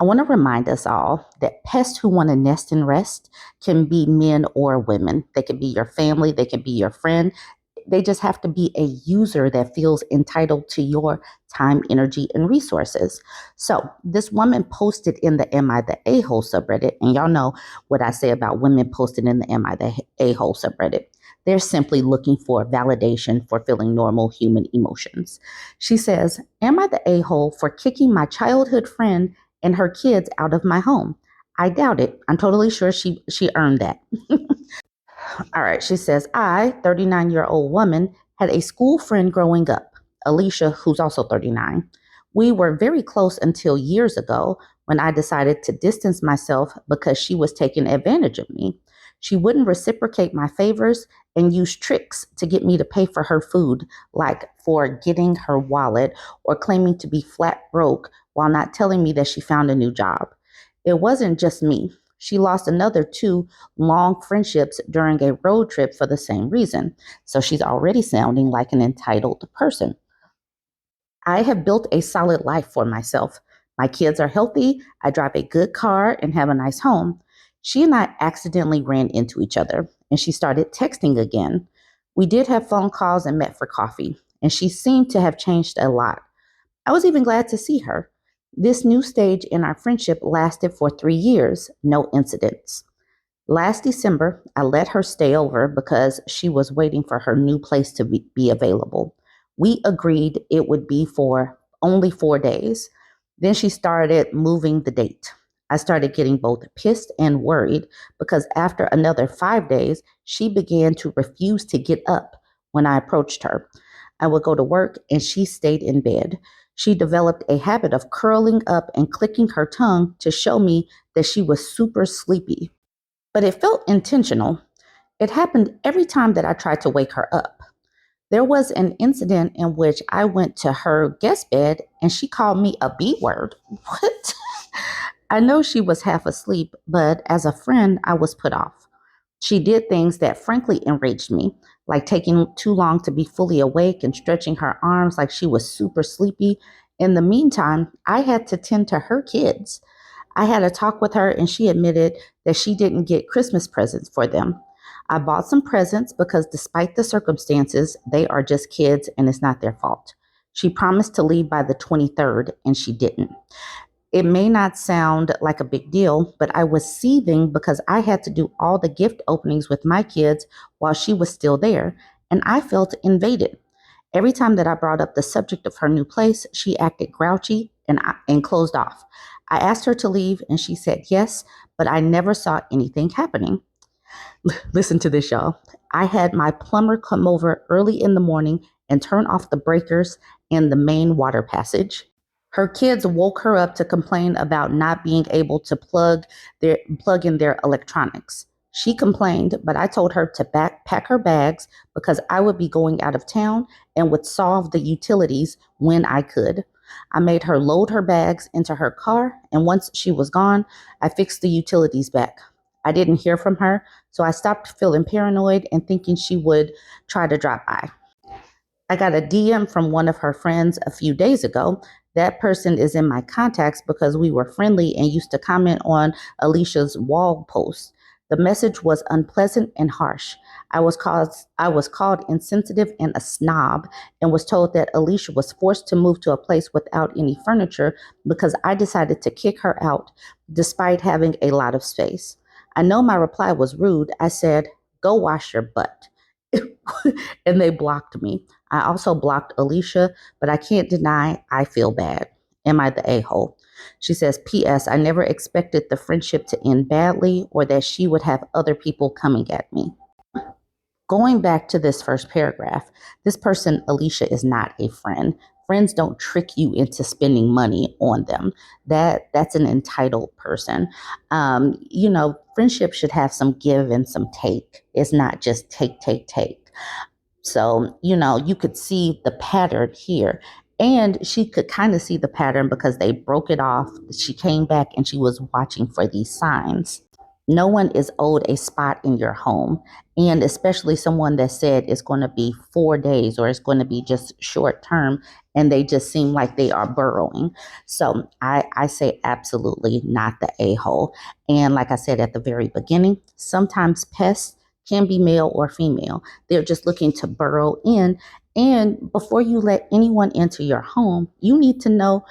I want to remind us all that pests who want to nest and rest can be men or women. They can be your family, they can be your friend. They just have to be a user that feels entitled to your time, energy, and resources. So, this woman posted in the Am I the A-hole subreddit, and y'all know what I say about women posted in the Am I the A-hole subreddit. They're simply looking for validation for feeling normal human emotions. She says, Am I the a-hole for kicking my childhood friend and her kids out of my home? I doubt it. I'm totally sure she earned that. All right, she says, I, 39-year-old woman, had a school friend growing up, Alicia, who's also 39. We were very close until years ago when I decided to distance myself because she was taking advantage of me. She wouldn't reciprocate my favors and used tricks to get me to pay for her food, like forgetting her wallet or claiming to be flat broke while not telling me that she found a new job. It wasn't just me. She lost another two long friendships during a road trip for the same reason. So she's already sounding like an entitled person. I have built a solid life for myself. My kids are healthy. I drive a good car and have a nice home. She and I accidentally ran into each other and she started texting again. We did have phone calls and met for coffee, and she seemed to have changed a lot. I was even glad to see her. This new stage in our friendship lasted for 3 years, no incidents. Last December, I let her stay over because she was waiting for her new place to be available. We agreed it would be for only 4 days. Then she started moving the date. I started getting both pissed and worried because after another 5 days, she began to refuse to get up when I approached her. I would go to work and she stayed in bed. She developed a habit of curling up and clicking her tongue to show me that she was super sleepy. But it felt intentional. It happened every time that I tried to wake her up. There was an incident in which I went to her guest bed and she called me a B word. What? I know she was half asleep, but as a friend, I was put off. She did things that frankly enraged me, like taking too long to be fully awake and stretching her arms like she was super sleepy. In the meantime, I had to tend to her kids. I had a talk with her and she admitted that she didn't get Christmas presents for them. I bought some presents because despite the circumstances, they are just kids and it's not their fault. She promised to leave by the 23rd and she didn't. It may not sound like a big deal, but I was seething because I had to do all the gift openings with my kids while she was still there, and I felt invaded. Every time that I brought up the subject of her new place, she acted grouchy and closed off. I asked her to leave, and she said yes, but I never saw anything happening. Listen to this, y'all. I had my plumber come over early in the morning and turn off the breakers in the main water passage. Her kids woke her up to complain about not being able to plug in their electronics. She complained, but I told her to pack her bags because I would be going out of town and would solve the utilities when I could. I made her load her bags into her car, and once she was gone, I fixed the utilities back. I didn't hear from her, so I stopped feeling paranoid and thinking she would try to drop by. I got a DM from one of her friends a few days ago. That person is in my contacts because we were friendly and used to comment on Alicia's wall posts. The message was unpleasant and harsh. I was called insensitive and a snob and was told that Alicia was forced to move to a place without any furniture because I decided to kick her out despite having a lot of space. I know my reply was rude. I said, "Go wash your butt." And they blocked me. I also blocked Alicia, but I can't deny I feel bad. Am I the a-hole? She says, P.S. I never expected the friendship to end badly or that she would have other people coming at me. Going back to this first paragraph, this person, Alicia, is not a friend. Friends don't trick you into spending money on them. That's an entitled person. Friendship should have some give and some take. It's not just take, take, take. So, you could see the pattern here. And she could kind of see the pattern because they broke it off. She came back and she was watching for these signs. No one is owed a spot in your home. And especially someone that said it's going to be 4 days or it's going to be just short term and they just seem like they are burrowing. So I say absolutely not the a hole. And like I said at the very beginning, sometimes pests can be male or female. They're just looking to burrow in. And before you let anyone into your home, you need to know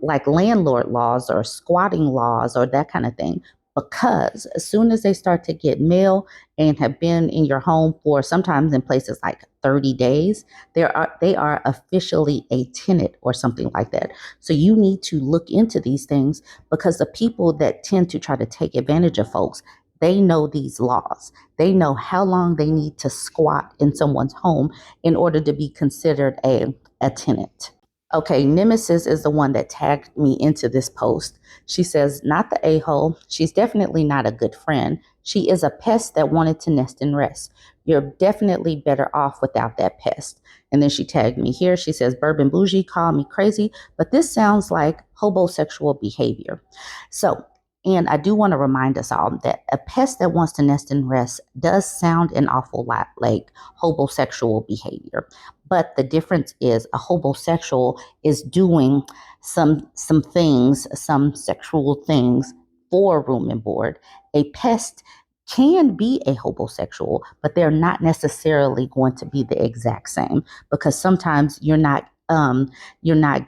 like landlord laws or squatting laws or that kind of thing, because as soon as they start to get mail and have been in your home for sometimes in places like 30 days, they are officially a tenant or something like that. So you need to look into these things, because the people that tend to try to take advantage of folks, they know these laws. They know how long they need to squat in someone's home in order to be considered a tenant. Okay, Nemesis is the one that tagged me into this post. She says, not the a hole. She's definitely not a good friend. She is a pest that wanted to nest and rest. You're definitely better off without that pest. And then she tagged me here. She says, Bourbon Bougie called me crazy, but this sounds like hobosexual behavior. So, and I do want to remind us all that a pest that wants to nest and rest does sound an awful lot like hobosexual behavior. But the difference is a hobosexual is doing some things, some sexual things for room and board. A pest can be a hobosexual, but they're not necessarily going to be the exact same, because sometimes you're not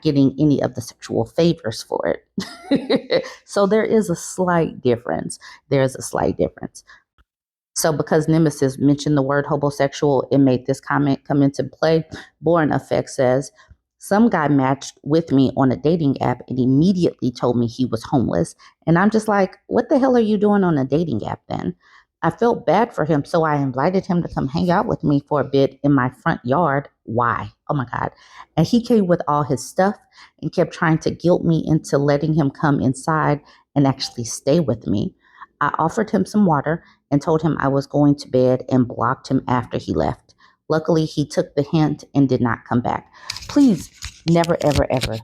getting any of the sexual favors for it. So there is a slight difference. There's a slight difference. So because Nemesis mentioned the word hobosexual, it made this comment come into play. Born Effect says, some guy matched with me on a dating app and immediately told me he was homeless. And I'm just like, what the hell are you doing on a dating app then? I felt bad for him, so I invited him to come hang out with me for a bit in my front yard. Why? Oh my God. And he came with all his stuff and kept trying to guilt me into letting him come inside and actually stay with me. I offered him some water and told him I was going to bed and blocked him after he left. Luckily, he took the hint and did not come back. Please, never, ever, ever.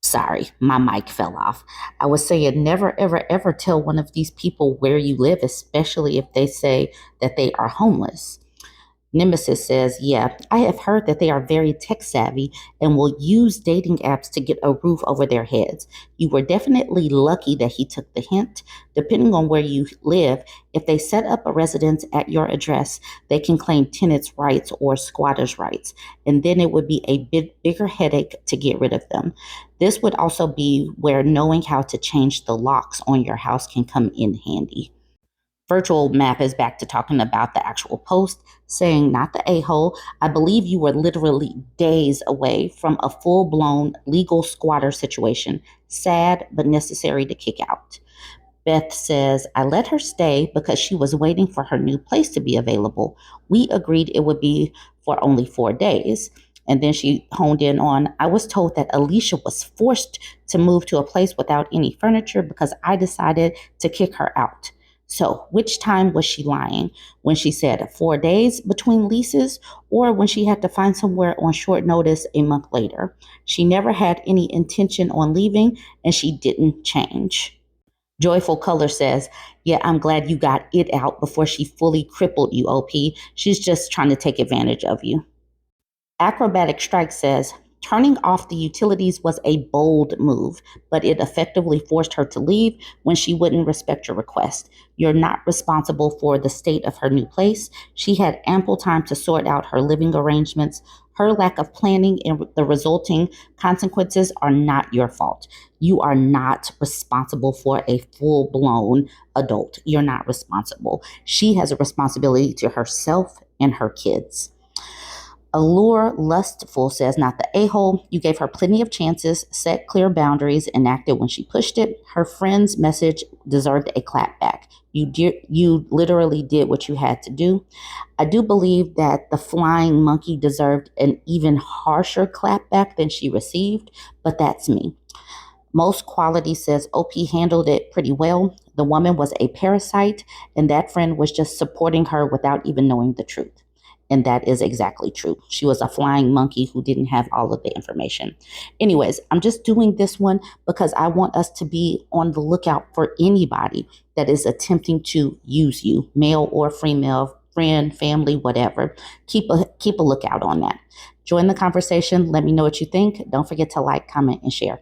Sorry, my mic fell off. I was saying never, ever, ever tell one of these people where you live, especially if they say that they are homeless. Nemesis says, yeah, I have heard that they are very tech savvy and will use dating apps to get a roof over their heads. You were definitely lucky that he took the hint. Depending on where you live, if they set up a residence at your address, they can claim tenants' rights or squatters' rights, and then it would be a bit bigger headache to get rid of them. This would also be where knowing how to change the locks on your house can come in handy. Virtual Map is back to talking about the actual post, saying, not the a hole. I believe you were literally days away from a full blown legal squatter situation. Sad, but necessary to kick out. Beth says, I let her stay because she was waiting for her new place to be available. We agreed it would be for only 4 days. And then she honed in on, I was told that Alicia was forced to move to a place without any furniture because I decided to kick her out. So, which time was she lying? When she said 4 days between leases, or when she had to find somewhere on short notice a month later? She never had any intention on leaving, and she didn't change. Joyful Color says, yeah, I'm glad you got it out before she fully crippled you, OP. She's just trying to take advantage of you. Acrobatic Strike says, turning off the utilities was a bold move, but it effectively forced her to leave when she wouldn't respect your request. You're not responsible for the state of her new place. She had ample time to sort out her living arrangements. Her lack of planning and the resulting consequences are not your fault. You are not responsible for a full blown adult. You're not responsible. She has a responsibility to herself and her kids. Allure Lustful says, not the a hole. You gave her plenty of chances, set clear boundaries, and acted when she pushed it. Her friend's message deserved a clap back. You literally did what you had to do. I do believe that the flying monkey deserved an even harsher clap back than she received, but that's me. Most Quality says OP handled it pretty well. The woman was a parasite, and that friend was just supporting her without even knowing the truth. And that is exactly true. She was a flying monkey who didn't have all of the information. Anyways, I'm just doing this one because I want us to be on the lookout for anybody that is attempting to use you, male or female, friend, family, whatever. Keep a lookout on that. Join the conversation. Let me know what you think. Don't forget to like, comment, and share.